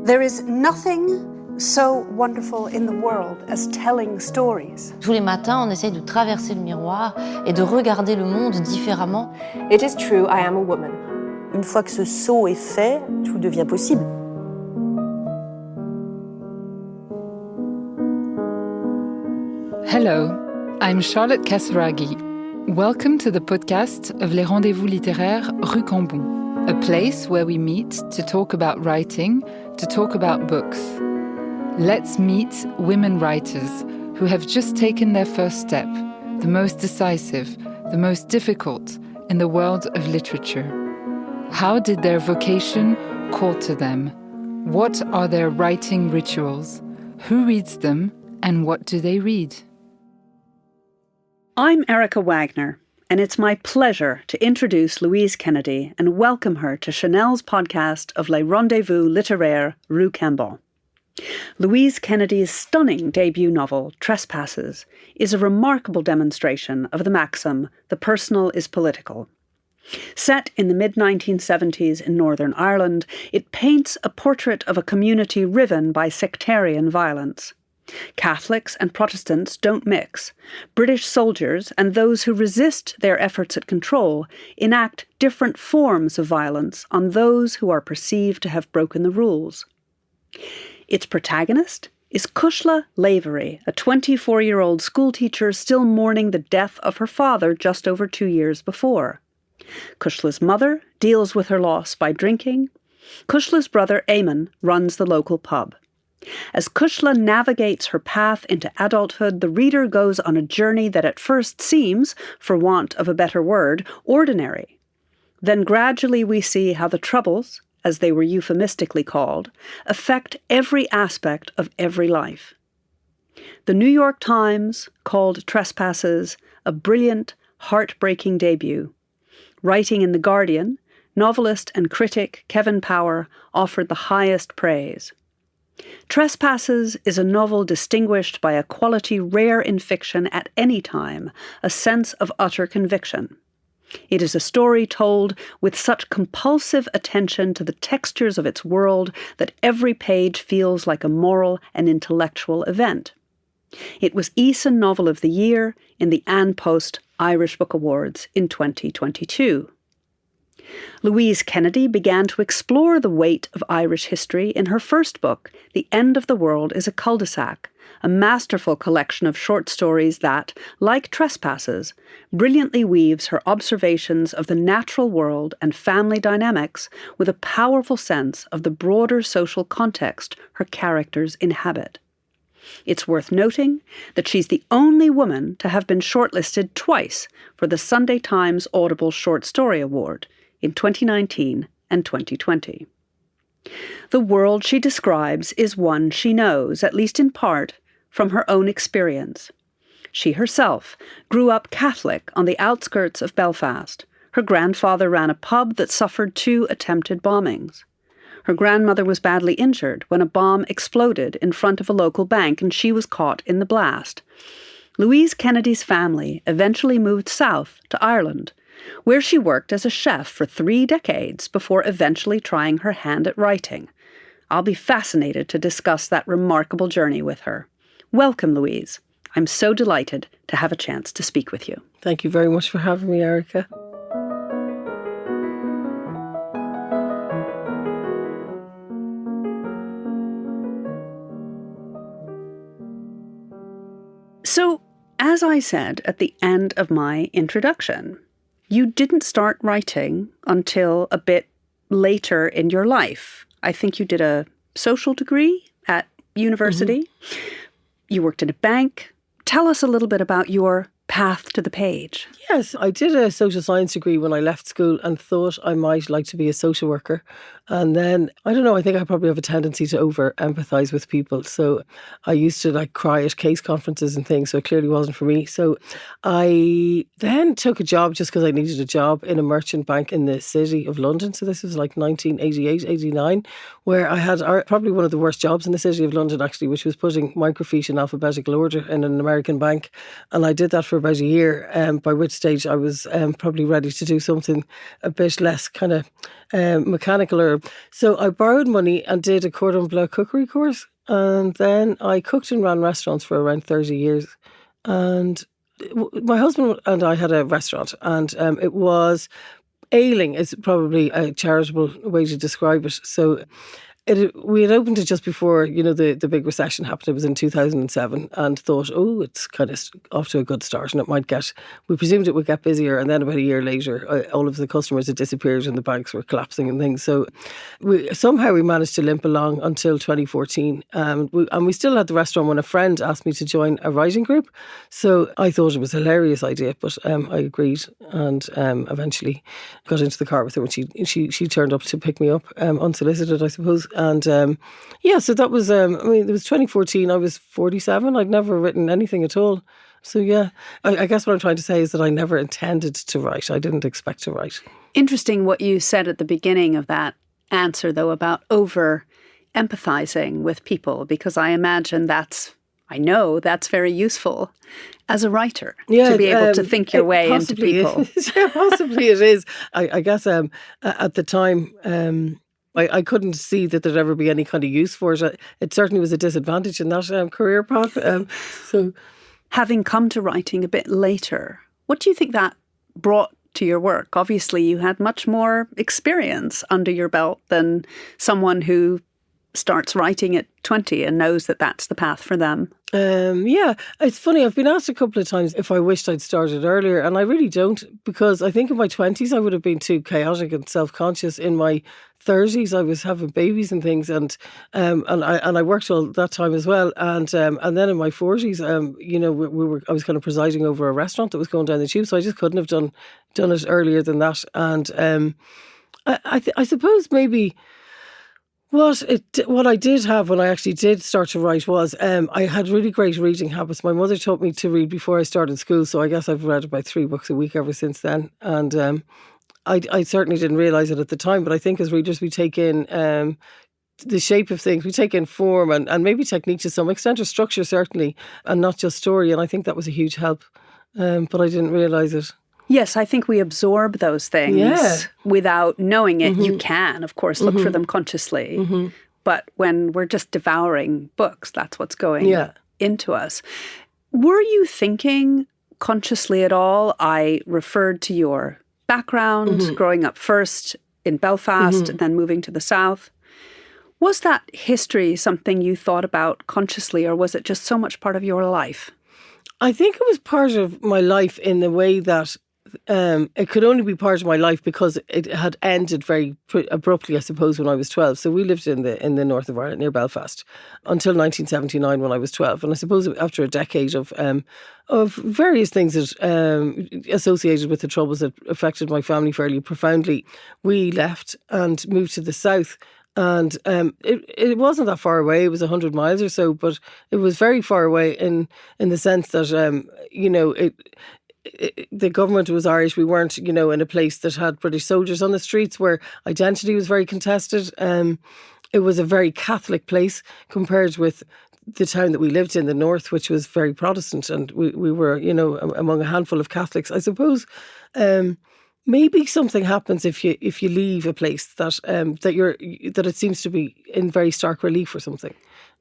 There is nothing so wonderful in the world as telling stories. Tous les matins, on essaye de traverser le miroir et de regarder le monde différemment. It is true, I am a woman. Une fois que ce saut est fait, tout devient possible. Hello, I'm Charlotte Casiraghi. Welcome to the podcast of Les Rendezvous littéraires Rue Cambon, a place where we meet to talk about writing, to talk about books. Let's meet women writers who have just taken their first step, the most decisive, the most difficult in the world of literature. How did their vocation call to them? What are their writing rituals? Who reads them and what do they read? I'm Erica Wagner, and it's my pleasure to introduce Louise Kennedy and welcome her to Chanel's podcast of Les Rendezvous littéraires Rue Cambon. Louise Kennedy's stunning debut novel, Trespasses, is a remarkable demonstration of the maxim, the personal is political. Set in the mid-1970s in Northern Ireland, it paints a portrait of a community riven by sectarian violence. Catholics and Protestants don't mix. British soldiers and those who resist their efforts at control enact different forms of violence on those who are perceived to have broken the rules. Its protagonist is Cushla Lavery, a 24-year-old schoolteacher still mourning the death of her father just over 2 years before. Cushla's mother deals with her loss by drinking. Cushla's brother Eamon runs the local pub. As Cushla navigates her path into adulthood, the reader goes on a journey that at first seems, for want of a better word, ordinary. Then gradually we see how the troubles, as they were euphemistically called, affect every aspect of every life. The New York Times called Trespasses a brilliant, heartbreaking debut. Writing in The Guardian, novelist and critic Kevin Power offered the highest praise. Trespasses is a novel distinguished by a quality rare in fiction at any time, a sense of utter conviction. It is a story told with such compulsive attention to the textures of its world that every page feels like a moral and intellectual event. It was Eason Novel of the Year in the An Post Irish Book Awards in 2022. Louise Kennedy began to explore the weight of Irish history in her first book, The End of the World is a Cul-de-sac, a masterful collection of short stories that, like Trespasses, brilliantly weaves her observations of the natural world and family dynamics with a powerful sense of the broader social context her characters inhabit. It's worth noting that she's the only woman to have been shortlisted twice for the Sunday Times Audible Short Story Award, in 2019 and 2020. The world she describes is one she knows, at least in part, from her own experience. She herself grew up Catholic on the outskirts of Belfast. Her grandfather ran a pub that suffered 2 attempted bombings. Her grandmother was badly injured when a bomb exploded in front of a local bank and she was caught in the blast. Louise Kennedy's family eventually moved south to Ireland, where she worked as a chef for 3 decades before eventually trying her hand at writing. I'll be fascinated to discuss that remarkable journey with her. Welcome, Louise. I'm so delighted to have a chance to speak with you. Thank you very much for having me, Erica. So, as I said at the end of my introduction, you didn't start writing until a bit later in your life. I think you did a social degree at university. Mm-hmm. You worked in a bank. Tell us a little bit about your path to the page. Yes, I did a social science degree when I left school and thought I might like to be a social worker. And then, I don't know, I think I probably have a tendency to over-empathise with people. So I used to cry at case conferences and things, so it clearly wasn't for me. So I then took a job just because I needed a job in a merchant bank in the city of London. So this was 1988, 89, where I had probably one of the worst jobs in the city of London, actually, which was putting microfiche in alphabetical order in an American bank. And I did that for for about a year, by which stage I was probably ready to do something a bit less kind of mechanical. So I borrowed money and did a cordon bleu cookery course. And then I cooked and ran restaurants for around 30 years. And my husband and I had a restaurant, and it was ailing is probably a charitable way to describe it. So we had opened it just before, the big recession happened. It was in 2007, and thought, it's kind of off to a good start, and we presumed it would get busier. And then about a year later, all of the customers had disappeared and the banks were collapsing and things. So somehow we managed to limp along until 2014. And we still had the restaurant when a friend asked me to join a writing group. So I thought it was a hilarious idea, but I agreed, and eventually got into the car with her when she turned up to pick me up, unsolicited, I suppose. And so that was, it was 2014, I was 47. I'd never written anything at all. So yeah, I guess what I'm trying to say is that I never intended to write. I didn't expect to write. Interesting what you said at the beginning of that answer, though, about over-empathizing with people, because I imagine I know that's very useful as a writer, to be able to think your way into people. Yeah, possibly it is. I guess at the time... I couldn't see that there'd ever be any kind of use for it. It certainly was a disadvantage in that career path. So, having come to writing a bit later, what do you think that brought to your work? Obviously, you had much more experience under your belt than someone who starts writing at 20 and knows that that's the path for them. Yeah, it's funny. I've been asked a couple of times if I wished I'd started earlier, and I really don't, because I think in my 20s I would have been too chaotic and self-conscious. In my 30s I was having babies and things, and I worked all that time as well, and then in my 40s, I was kind of presiding over a restaurant that was going down the tube, so I just couldn't have done it earlier than that. And I suppose maybe. What I did have when I actually did start to write was I had really great reading habits. My mother taught me to read before I started school, so I guess I've read about 3 books a week ever since then. And I certainly didn't realise it at the time, but I think as readers we take in the shape of things, we take in form and maybe technique to some extent, or structure certainly, and not just story. And I think that was a huge help, but I didn't realise it. Yes, I think we absorb those things without knowing it. Mm-hmm. You can, of course, look for them consciously. Mm-hmm. But when we're just devouring books, that's what's going into us. Were you thinking consciously at all? I referred to your background, growing up first in Belfast and then moving to the south. Was that history something you thought about consciously, or was it just so much part of your life? I think it was part of my life in the way that it could only be part of my life because it had ended very abruptly, I suppose, when I was 12. So we lived in the north of Ireland, near Belfast, until 1979 when I was 12. And I suppose after a decade of various things that associated with the troubles that affected my family fairly profoundly, we left and moved to the south. And it wasn't that far away. It was 100 miles or so, but it was very far away in the sense that, the government was Irish. We weren't, in a place that had British soldiers on the streets, where identity was very contested. It was a very Catholic place compared with the town that we lived in, the north, which was very Protestant. And we were, among a handful of Catholics. I suppose maybe something happens if you leave a place that it seems to be in very stark relief or something.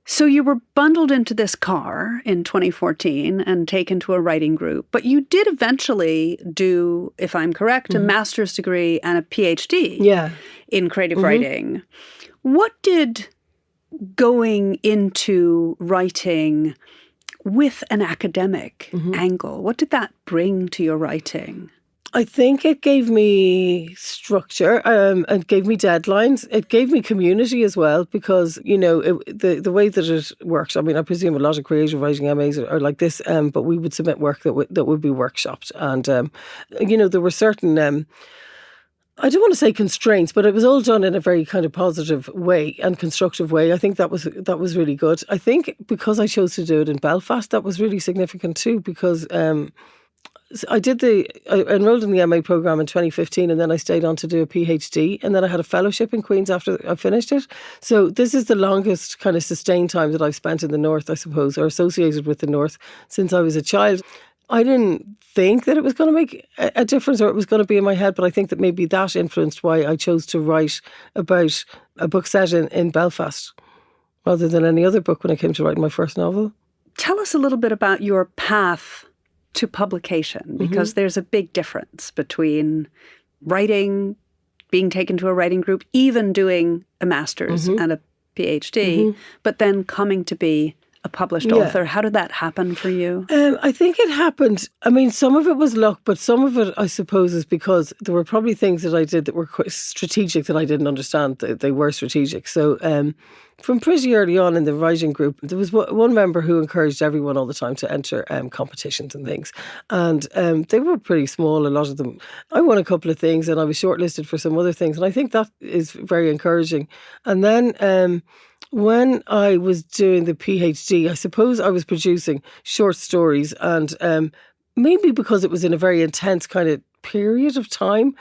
So you were bundled into this car in 2014 and taken to a writing group, but you did eventually do, if I'm correct, a master's degree and a PhD in creative writing. What did going into writing with an academic angle, what did that bring to your writing? I think it gave me structure and gave me deadlines. It gave me community as well, because, the way that it works, I presume a lot of creative writing MAs are like this, but we would submit work that would be workshopped. And, there were certain, I don't want to say constraints, but it was all done in a very kind of positive way and constructive way. I think that was really good. I think because I chose to do it in Belfast, that was really significant too, because I enrolled in the MA programme in 2015, and then I stayed on to do a PhD, and then I had a fellowship in Queen's after I finished it. So this is the longest kind of sustained time that I've spent in the north, I suppose, or associated with the north, since I was a child. I didn't think that it was going to make a difference or it was going to be in my head, but I think that maybe that influenced why I chose to write about a book set in Belfast rather than any other book when it came to writing my first novel. Tell us a little bit about your path to publication, because there's a big difference between writing, being taken to a writing group, even doing a master's and a PhD, but then coming to be a published author. How did that happen for you? I think it happened. I mean, some of it was luck, but some of it, I suppose, is because there were probably things that I did that were quite strategic that I didn't understand that they were strategic. So from pretty early on in the writing group, there was one member who encouraged everyone all the time to enter competitions and things. And they were pretty small, a lot of them. I won a couple of things and I was shortlisted for some other things. And I think that is very encouraging. And then when I was doing the PhD, I suppose I was producing short stories and maybe because it was in a very intense kind of period of time,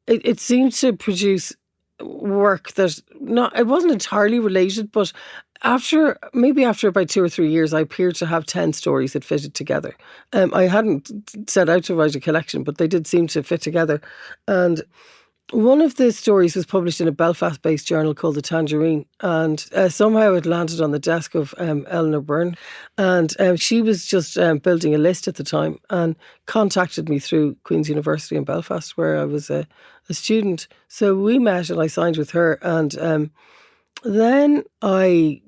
it seemed to produce work that it wasn't entirely related, but after about 2 or 3 years, I appeared to have 10 stories that fitted together. I hadn't set out to write a collection, but they did seem to fit together. And one of the stories was published in a Belfast-based journal called The Tangerine, and somehow it landed on the desk of Eleanor Byrne, and she was just building a list at the time and contacted me through Queen's University in Belfast, where I was a student. So we met and I signed with her, and then I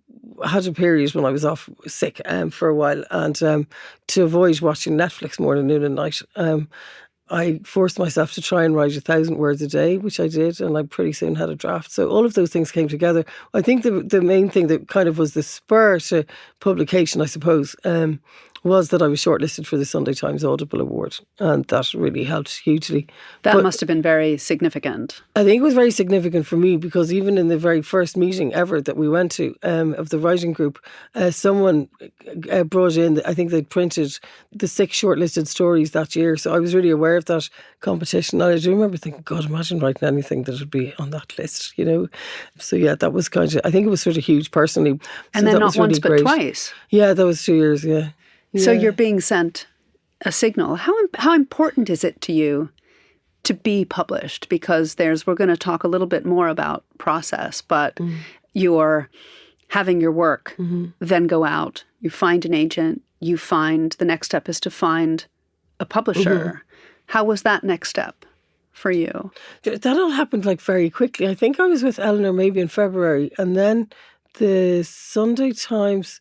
had a period when I was off sick for a while, and to avoid watching Netflix morning, noon and night, I forced myself to try and write 1,000 words a day, which I did, and I pretty soon had a draft. So all of those things came together. I think the main thing that kind of was the spur to publication, I suppose, was that I was shortlisted for the Sunday Times Audible Award, and that really helped hugely. That must have been very significant. I think it was very significant for me because even in the very first meeting ever that we went to of the writing group, someone brought in, I think they'd printed the 6 shortlisted stories that year, so I was really aware of that competition. And I do remember thinking, God, imagine writing anything that would be on that list, you know. So yeah, that was kind of, I think it was sort of huge personally. And so then not once but twice. Yeah, that was 2 years, yeah. So you're being sent a signal. How important is it to you to be published? Because we're going to talk a little bit more about process, but you're having your work then go out, you find an agent, the next step is to find a publisher. How was that next step for you? That all happened like very quickly. I think I was with Eleanor maybe in February, and then the Sunday Times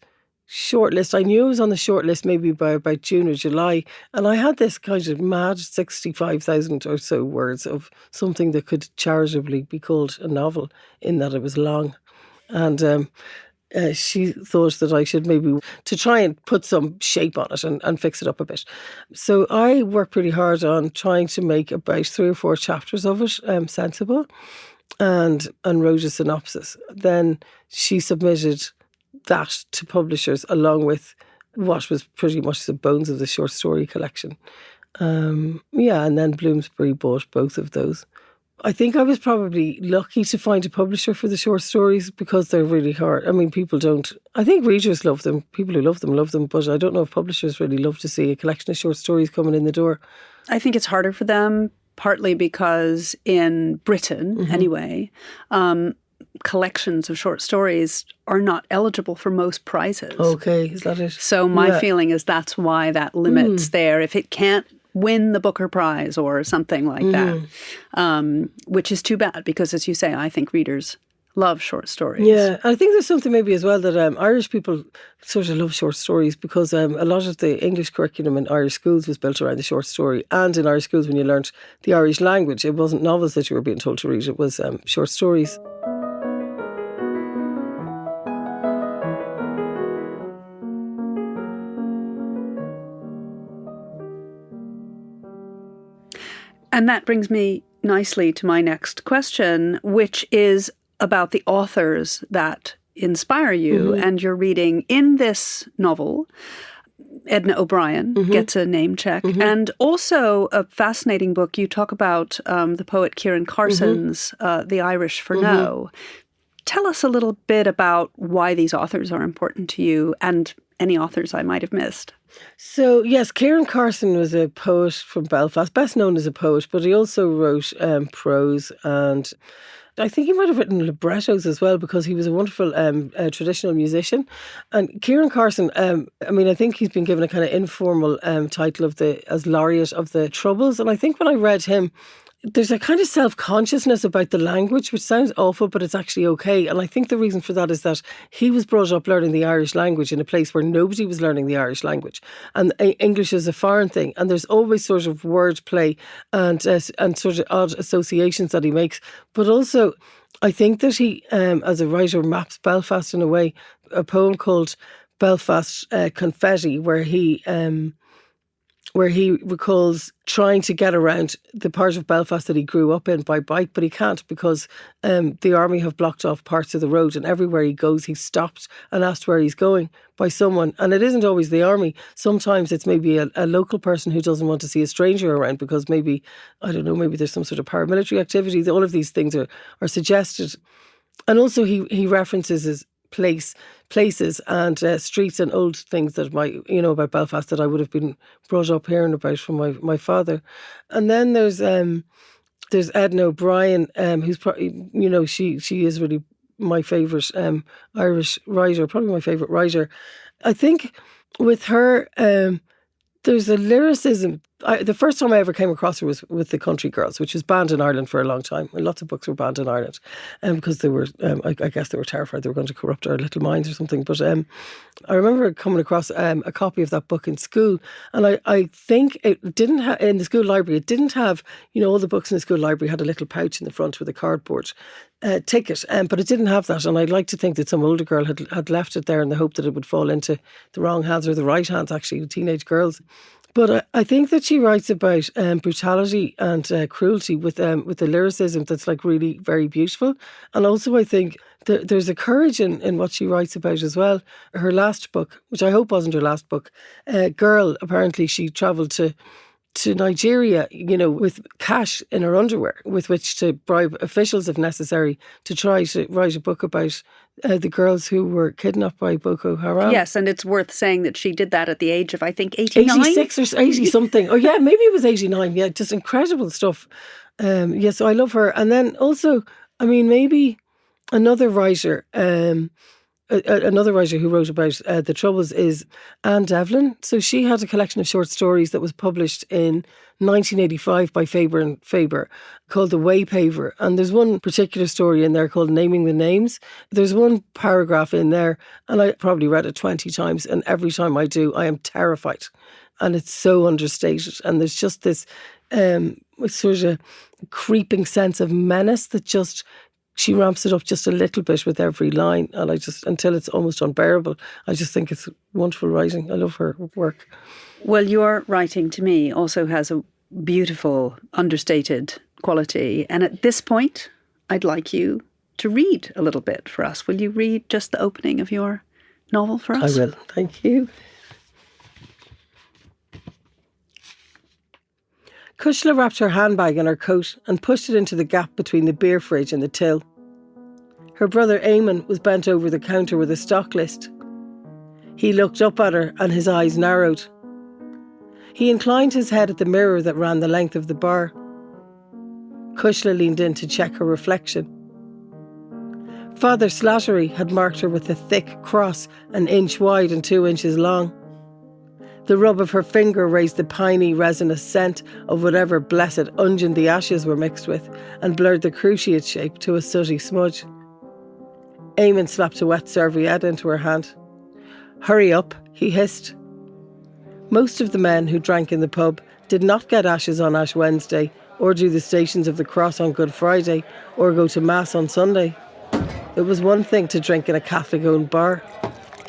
shortlist, I knew I was on the shortlist maybe by about June or July, and I had this kind of mad 65,000 or so words of something that could charitably be called a novel, in that it was long. And she thought that I should maybe to try and put some shape on it and fix it up a bit. So I worked pretty hard on trying to make about 3 or 4 chapters of it sensible, and wrote a synopsis. Then she submitted that to publishers along with what was pretty much the bones of the short story collection. And then Bloomsbury bought both of those. I think I was probably lucky to find a publisher for the short stories because they're really hard. I mean, I think readers love them. People who love them, but I don't know if publishers really love to see a collection of short stories coming in the door. I think it's harder for them, partly because in Britain, anyway, collections of short stories are not eligible for most prizes. Okay, is that it? So my feeling is that's why that limits there. If it can't win the Booker Prize or something like that, which is too bad because, as you say, I think readers love short stories. Yeah, I think there's something maybe as well that Irish people sort of love short stories because a lot of the English curriculum in Irish schools was built around the short story, and in Irish schools when you learnt the Irish language, it wasn't novels that you were being told to read, it was short stories. And that brings me nicely to my next question, which is about the authors that inspire you. And you're reading in this novel, Edna O'Brien gets a name check, and also a fascinating book. You talk about the poet Kieran Carson's The Irish for No. Tell us a little bit about why these authors are important to you and any authors I might have missed? So, yes, Kieran Carson was a poet from Belfast, best known as a poet, but he also wrote prose, and I think he might have written librettos as well, because he was a wonderful traditional musician. And Kieran Carson, I think he's been given a kind of informal title as laureate of the Troubles. And I think when I read him, there's a kind of self-consciousness about the language, which sounds awful, but it's actually okay. And I think the reason for that is that he was brought up learning the Irish language in a place where nobody was learning the Irish language. And English is a foreign thing. And there's always sort of wordplay and sort of odd associations that he makes. But also, I think that he, as a writer, maps Belfast in a way. A poem called Belfast Confetti, where he recalls trying to get around the part of Belfast that he grew up in by bike, but he can't because the army have blocked off parts of the road, and everywhere he goes he's stopped and asked where he's going by someone. And it isn't always the army. Sometimes it's maybe a local person who doesn't want to see a stranger around because maybe there's some sort of paramilitary activity. All of these things are suggested. And also he references his places and streets and old things that about Belfast that I would have been brought up hearing about from my father. And then there's Edna O'Brien, who's probably, she is really my favourite Irish writer, probably my favourite writer. I think with her, there's a lyricism. The first time I ever came across her was with The Country Girls, which was banned in Ireland for a long time. And lots of books were banned in Ireland because they were, I guess they were terrified they were going to corrupt our little minds or something. But I remember coming across a copy of that book in school, and I think it didn't have, in the school library, it didn't have, all the books in the school library had a little pouch in the front with a cardboard ticket, but it didn't have that. And I'd like to think that some older girl had left it there in the hope that it would fall into the wrong hands, or the right hands, actually, teenage girls. But I think that she writes about brutality and cruelty with the lyricism that's like really very beautiful. And also I think there's a courage in what she writes about as well. Her last book, which I hope wasn't her last book, Girl, apparently she travelled to Nigeria, with cash in her underwear with which to bribe officials if necessary to try to write a book about the girls who were kidnapped by Boko Haram. Yes, and it's worth saying that she did that at the age of, I think, 89? 86 or 80 something. Oh yeah, maybe it was 89. Yeah, just incredible stuff. So I love her. And then also, maybe another writer... Another writer who wrote about the Troubles is Anne Devlin. So she had a collection of short stories that was published in 1985 by Faber and Faber called The Waypaver. And there's one particular story in there called Naming the Names. There's one paragraph in there, and I probably read it 20 times, and every time I do, I am terrified. And it's so understated. And there's just this sort of creeping sense of menace that just... She ramps it up just a little bit with every line, and until it's almost unbearable. I just think it's wonderful writing. I love her work. Well, your writing to me also has a beautiful, understated quality. And at this point, I'd like you to read a little bit for us. Will you read just the opening of your novel for us? I will. Thank you. Cushla wrapped her handbag in her coat and pushed it into the gap between the beer fridge and the till. Her brother Eamon was bent over the counter with a stock list. He looked up at her and his eyes narrowed. He inclined his head at the mirror that ran the length of the bar. Cushla leaned in to check her reflection. Father Slattery had marked her with a thick cross 1 inch wide and 2 inches long. The rub of her finger raised the piney, resinous scent of whatever blessed unguent the ashes were mixed with and blurred the cruciate shape to a sooty smudge. Eamon slapped a wet serviette into her hand. "Hurry up," he hissed. Most of the men who drank in the pub did not get ashes on Ash Wednesday, or do the Stations of the Cross on Good Friday, or go to Mass on Sunday. It was one thing to drink in a Catholic-owned bar.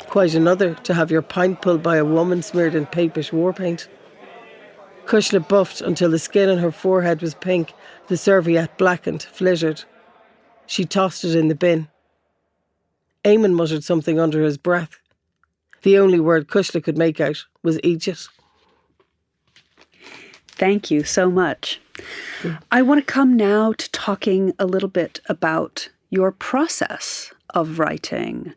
Quite another to have your pint pulled by a woman smeared in papish war paint. Cushla buffed until the skin on her forehead was pink, the serviette blackened, flittered. She tossed it in the bin. Eamon muttered something under his breath. The only word Cushla could make out was "eat it." Thank you so much. I want to come now to talking a little bit about your process of writing.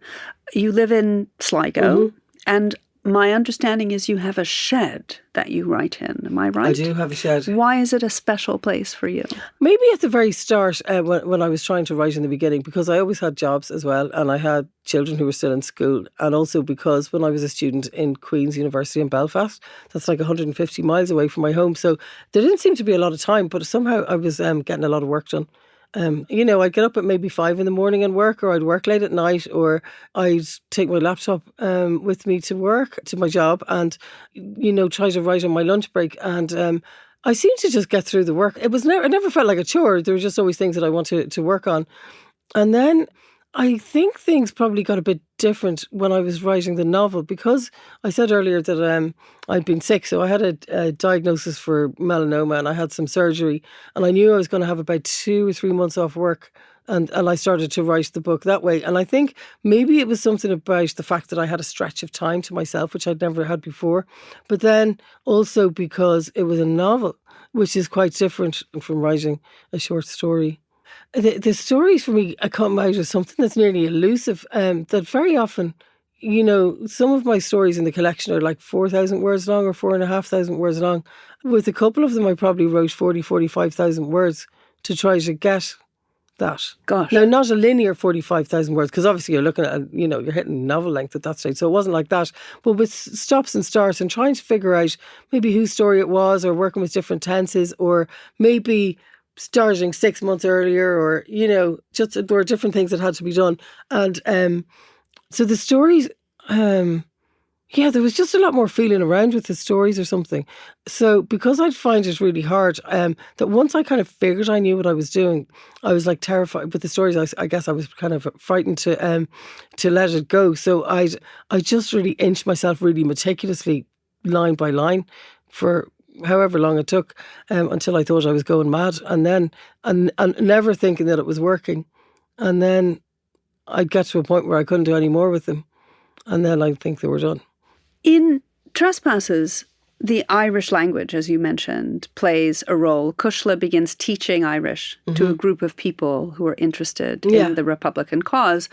You live in Sligo, and my understanding is you have a shed that you write in. Am I right? I do have a shed. Why is it a special place for you? Maybe at the very start, when I was trying to write in the beginning, because I always had jobs as well, and I had children who were still in school, and also because when I was a student in Queen's University in Belfast, that's like 150 miles away from my home, so there didn't seem to be a lot of time, but somehow I was getting a lot of work done. I'd get up at maybe 5 a.m. and work, or I'd work late at night, or I'd take my laptop with me to work, to my job, and, try to write on my lunch break. And I seemed to just get through the work. It never felt like a chore. There were just always things that I wanted to work on. And then I think things probably got a bit different when I was writing the novel, because I said earlier that I'd been sick. So I had a diagnosis for melanoma, and I had some surgery, and I knew I was going to have about 2 or 3 months off work. And I started to write the book that way. And I think maybe it was something about the fact that I had a stretch of time to myself, which I'd never had before. But then also because it was a novel, which is quite different from writing a short story. The stories for me come out as something that's nearly elusive, that very often, some of my stories in the collection are like 4,000 words long or 4,500 words long. With a couple of them, I probably wrote 45,000 words to try to get that. Gosh. Now, not a linear 45,000 words, because obviously you're looking at, you're hitting novel length at that stage. So it wasn't like that. But with stops and starts and trying to figure out maybe whose story it was, or working with different tenses, or maybe starting 6 months earlier, or, just there were different things that had to be done. And so the stories, there was just a lot more feeling around with the stories or something. So because I'd find it really hard, that once I kind of figured I knew what I was doing, I was like terrified. But the stories, I guess I was kind of frightened to let it go. So I just really inched myself really meticulously, line by line, for however long it took, until I thought I was going mad, and then and never thinking that it was working. And then I'd get to a point where I couldn't do any more with them, and then I think they were done. In Trespasses, the Irish language, as you mentioned, plays a role. Cushla begins teaching Irish to a group of people who are interested in the Republican cause.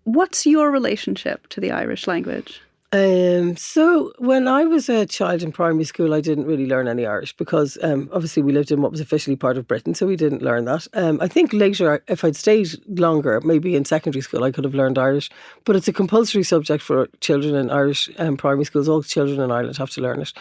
What's your relationship to the Irish language? So when I was a child in primary school, I didn't really learn any Irish, because obviously we lived in what was officially part of Britain, so we didn't learn that. I think later, if I'd stayed longer, maybe in secondary school, I could have learned Irish, but it's a compulsory subject for children in Irish primary schools. All children in Ireland have to learn it.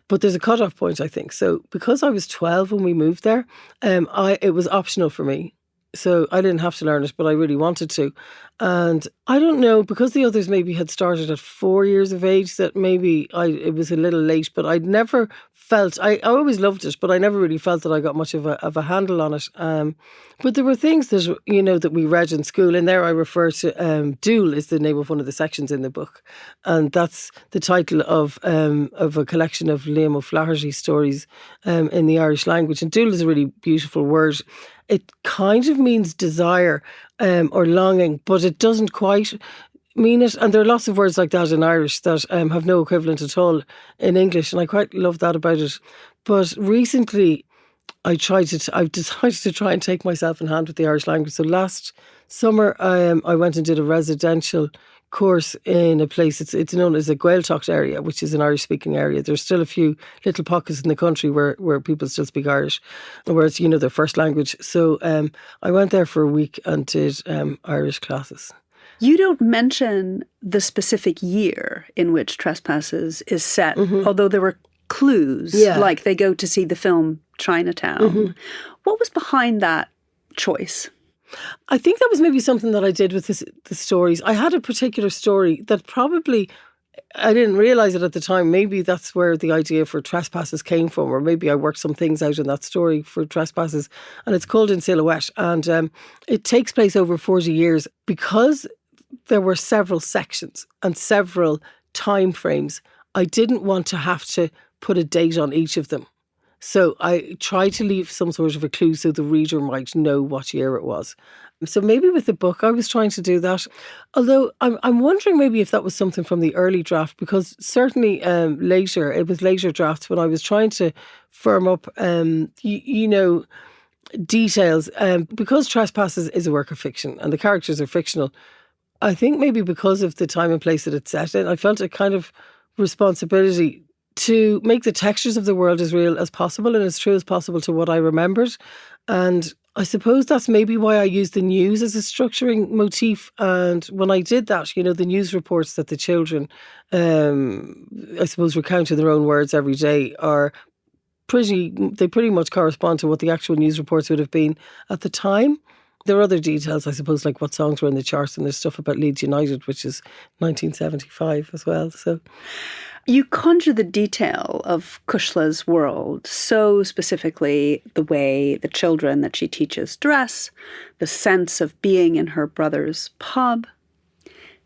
But there's a cut-off point, I think. So because I was 12 when we moved there, it was optional for me. So I didn't have to learn it, but I really wanted to. And I don't know, because the others maybe had started at 4 years of age, that maybe it was a little late, but I'd never felt, I always loved it, but I never really felt that I got much of a handle on it. But there were things that, that we read in school, and there I refer to, Dúil is the name of one of the sections in the book. And that's the title of a collection of Liam O'Flaherty stories in the Irish language. And Dúil is a really beautiful word. It kind of means desire or longing, but it doesn't quite mean it. And there are lots of words like that in Irish that have no equivalent at all in English, and I quite love that about it. But recently, I've decided to try and take myself in hand with the Irish language. So last summer, I went and did a residential course in a place, it's known as a Gaeltacht area, which is an Irish-speaking area. There's still a few little pockets in the country where people still speak Irish, where it's, their first language. So I went there for a week and did Irish classes. You don't mention the specific year in which Trespasses is set, although there were clues, like they go to see the film Chinatown. What was behind that choice? I think that was maybe something that I did with the stories. I had a particular story that probably, I didn't realise it at the time. Maybe that's where the idea for Trespasses came from, or maybe I worked some things out in that story for Trespasses. And it's called In Silhouette. And it takes place over 40 years. Because there were several sections and several time frames, I didn't want to have to put a date on each of them. So I tried to leave some sort of a clue so the reader might know what year it was. So maybe with the book I was trying to do that. Although I'm wondering maybe if that was something from the early draft, because certainly later, it was later drafts when I was trying to firm up, details. Because Trespasses is a work of fiction and the characters are fictional, I think maybe because of the time and place that it's set in, I felt it kind of responsibility to make the textures of the world as real as possible and as true as possible to what I remembered. And I suppose that's maybe why I used the news as a structuring motif. And when I did that, the news reports that the children, I suppose, recount in their own words every day are they pretty much correspond to what the actual news reports would have been at the time. There are other details, I suppose, like what songs were in the charts, and there's stuff about Leeds United, which is 1975 as well. So you conjure the detail of Kushla's world, so specifically the way the children that she teaches dress, the sense of being in her brother's pub.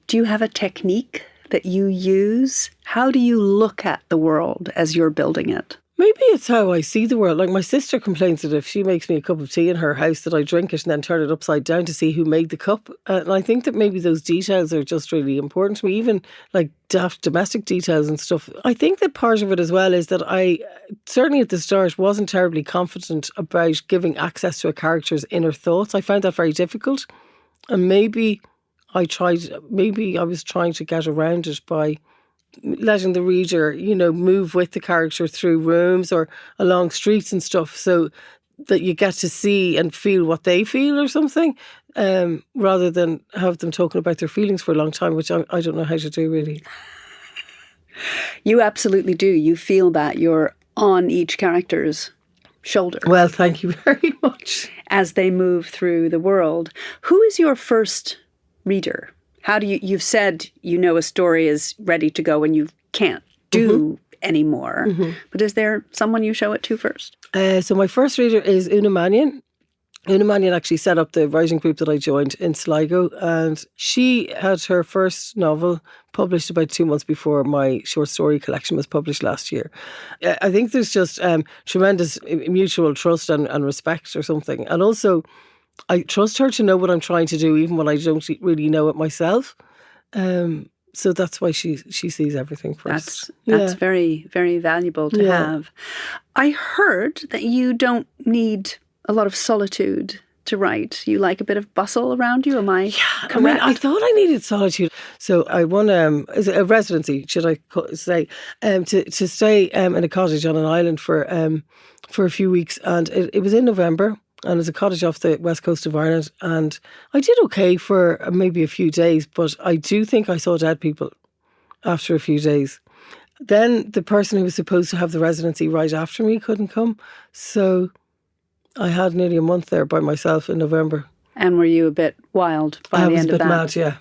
Do you have a technique that you use? How do you look at the world as you're building it? Maybe it's how I see the world. Like my sister complains that if she makes me a cup of tea in her house that I drink it and then turn it upside down to see who made the cup. And I think that maybe those details are just really important to me, even like daft domestic details and stuff. I think that part of it as well is that I, certainly at the start, wasn't terribly confident about giving access to a character's inner thoughts. I found that very difficult. And maybe I was trying to get around it by letting the reader, move with the character through rooms or along streets and stuff so that you get to see and feel what they feel or something, rather than have them talking about their feelings for a long time, which I don't know how to do really. You absolutely do. You feel that you're on each character's shoulder. Well, thank you very much. As they move through the world. Who is your first reader? How do you've said a story is ready to go and you can't do anymore. Mm-hmm. But is there someone you show it to first? So my first reader is Una Mannion. Una Mannion actually set up the writing group that I joined in Sligo, and she had her first novel published about 2 months before my short story collection was published last year. I think there's just tremendous mutual trust and respect or something. And also, I trust her to know what I'm trying to do, even when I don't really know it myself. So that's why she sees everything first. That's very, very valuable to have. I heard that you don't need a lot of solitude to write. You like a bit of bustle around you, am I correct? I thought I needed solitude. So I won a residency, should I say, to stay in a cottage on an island for a few weeks. And it was in November. And it's a cottage off the west coast of Ireland. And I did okay for maybe a few days, but I do think I saw dead people after a few days. Then the person who was supposed to have the residency right after me couldn't come. So I had nearly a month there by myself in November. And were you a bit wild by the end of that? I was a bit mad, yeah.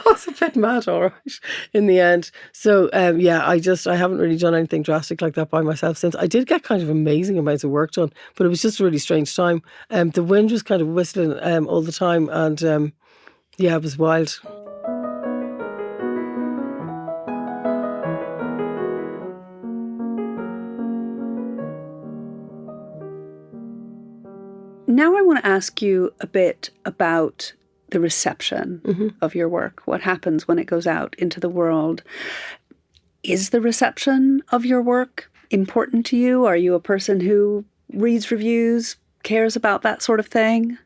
I was a bit mad, all right, in the end. So, I haven't really done anything drastic like that by myself since. I did get kind of amazing amounts of work done, but it was just a really strange time. The wind was kind of whistling all the time, and it was wild. Now I want to ask you a bit about the reception of your work. What happens when it goes out into the world? Is the reception of your work important to you? Are you a person who reads reviews, cares about that sort of thing?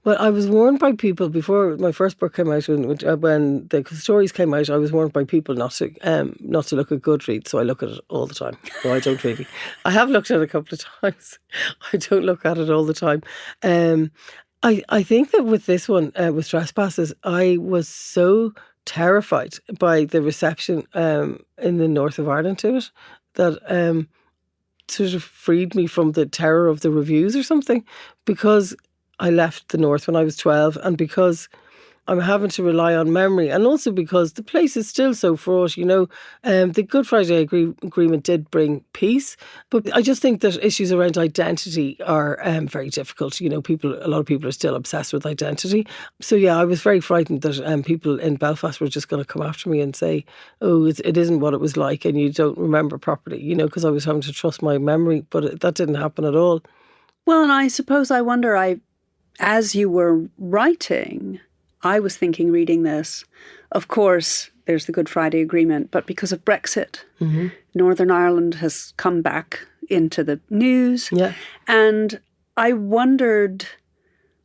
Well, I was warned by people before my first book came out. When the stories came out, I was warned by people not to look at Goodreads. So I look at it all the time. No, I don't really. I have looked at it a couple of times. I don't look at it all the time. I think that with this one, with Trespasses, I was so terrified by the reception in the north of Ireland to it that sort of freed me from the terror of the reviews or something, because I left the north when I was 12, and because I'm having to rely on memory, and also because the place is still so fraught. The Good Friday Agreement did bring peace, but I just think that issues around identity are very difficult. A lot of people are still obsessed with identity. So I was very frightened that people in Belfast were just going to come after me and say, "Oh, it isn't what it was like, and you don't remember properly." Because I was having to trust my memory, but that didn't happen at all. Well, and I suppose I wonder, as you were writing, I was thinking, reading this, of course, there's the Good Friday Agreement, but because of Brexit, Northern Ireland has come back into the news. Yeah. And I wondered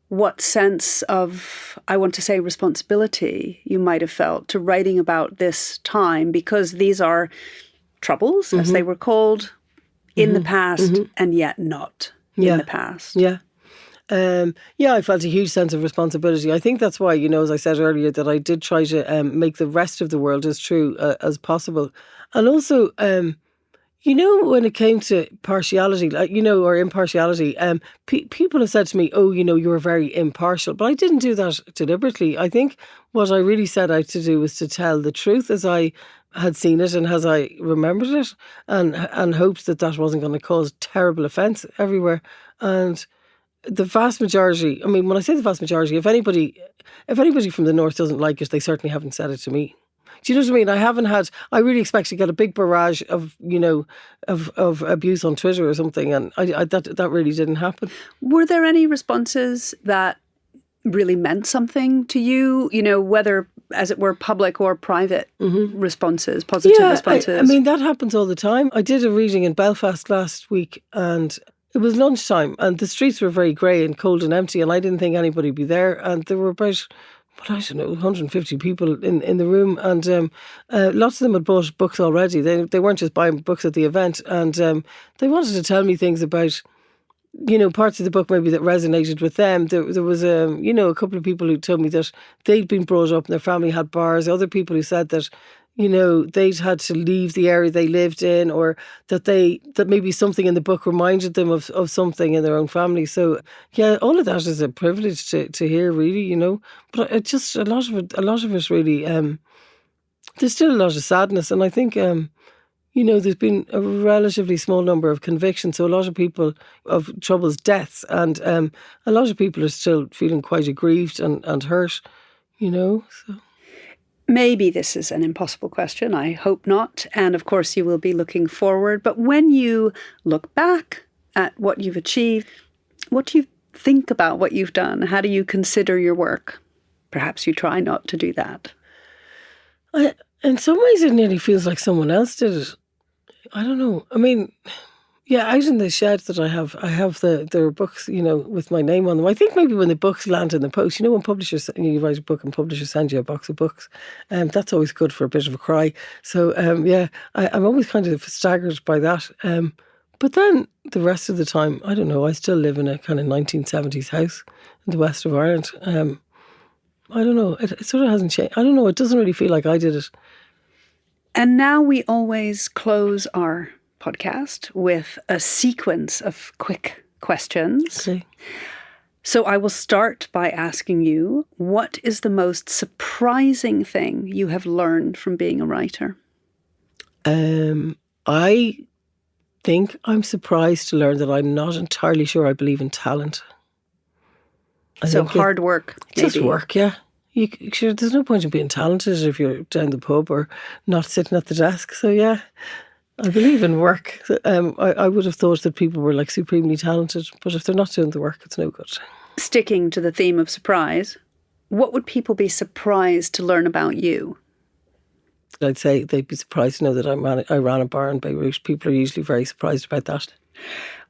what sense of, I want to say, responsibility you might have felt to writing about this time, because these are troubles, as they were called, in the past and yet not in the past. Yeah. I felt a huge sense of responsibility. I think that's why, as I said earlier, that I did try to make the rest of the world as true as possible. And also, when it came to partiality, or impartiality, people have said to me, oh, you were very impartial. But I didn't do that deliberately. I think what I really set out to do was to tell the truth as I had seen it and as I remembered it, and hoped that wasn't going to cause terrible offence everywhere. And the vast majority, when I say the vast majority, if anybody from the north doesn't like it, they certainly haven't said it to me. Do you know what I mean? I really expect to get a big barrage of abuse on Twitter or something, and that really didn't happen. Were there any responses that really meant something to you? Whether, as it were, public or private responses, positive responses? That happens all the time. I did a reading in Belfast last week, and it was lunchtime, and the streets were very grey and cold and empty, and I didn't think anybody would be there. And there were about, 150 people in the room, and lots of them had bought books already. They weren't just buying books at the event, and they wanted to tell me things about, parts of the book maybe that resonated with them. There was a couple of people who told me that they'd been brought up and their family had bars. Other people who said that they'd had to leave the area they lived in, or that maybe something in the book reminded them of something in their own family. So yeah, all of that is a privilege to hear, really, But it just a lot of it really. There's still a lot of sadness, and I think there's been a relatively small number of convictions, so a lot of people of troubles, deaths, and a lot of people are still feeling quite aggrieved and hurt. So. Maybe this is an impossible question. I hope not. And of course, you will be looking forward. But when you look back at what you've achieved, what do you think about what you've done? How do you consider your work? Perhaps you try not to do that. In some ways, it nearly feels like someone else did it. I don't know. Out in the shed that I have there are books, with my name on them. I think maybe when the books land in the post, when publishers, you write a book and publishers send you a box of books, that's always good for a bit of a cry. So, I'm always kind of staggered by that. But then the rest of the time, I don't know, I still live in a kind of 1970s house in the west of Ireland. I don't know, it sort of hasn't changed. I don't know, it doesn't really feel like I did it. And now we always close our podcast with a sequence of quick questions. Okay. So I will start by asking you, what is the most surprising thing you have learned from being a writer? I think I'm surprised to learn that I'm not entirely sure I believe in talent. So hard work, maybe. Just work, yeah. There's no point in being talented if you're down the pub or not sitting at the desk. So yeah, I believe in work. I would have thought that people were like supremely talented, but if they're not doing the work, it's no good. Sticking to the theme of surprise, what would people be surprised to learn about you? I'd say they'd be surprised to know that I ran a bar in Beirut. People are usually very surprised about that.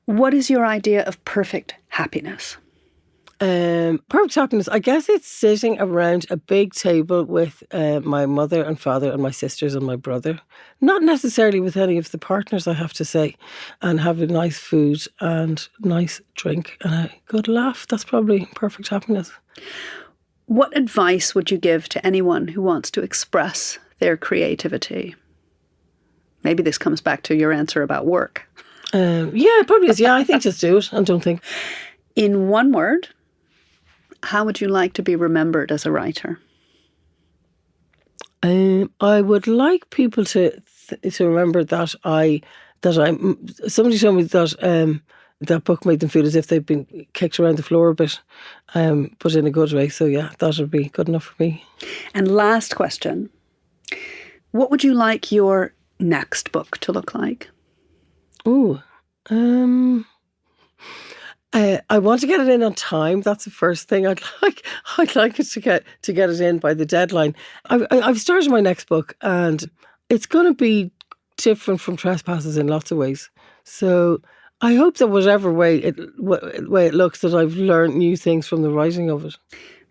What is your idea of perfect happiness? Perfect happiness, I guess it's sitting around a big table with my mother and father and my sisters and my brother. Not necessarily with any of the partners, I have to say. And having nice food and nice drink and a good laugh. That's probably perfect happiness. What advice would you give to anyone who wants to express their creativity? Maybe this comes back to your answer about work. Yeah, it probably is. Yeah, I think just do it and don't think. In one word, how would you like to be remembered as a writer? I would like people to remember that somebody told me that that book made them feel as if they'd been kicked around the floor a bit, but in a good way. So yeah, that would be good enough for me. And last question, what would you like your next book to look like? I want to get it in on time. That's the first thing. I'd like it to get it in by the deadline. I've started my next book, and it's going to be different from Trespasses in lots of ways. So I hope that whatever way it looks, that I've learned new things from the writing of it.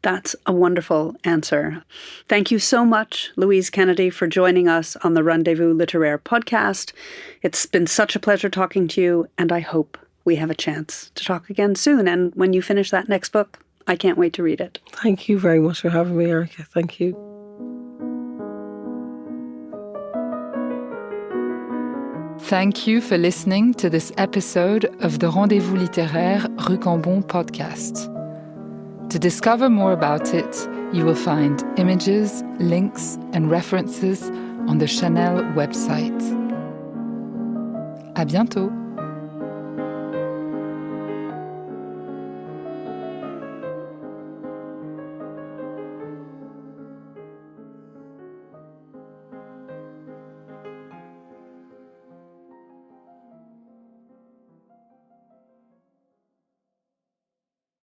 That's a wonderful answer. Thank you so much, Louise Kennedy, for joining us on the Rendezvous Littéraire podcast. It's been such a pleasure talking to you, and I hope we have a chance to talk again soon. And when you finish that next book, I can't wait to read it. Thank you very much for having me, Erica. Thank you. Thank you for listening to this episode of the Rendezvous littéraire Rue Cambon podcast. To discover more about it, you will find images, links, and references on the Chanel website. À bientôt!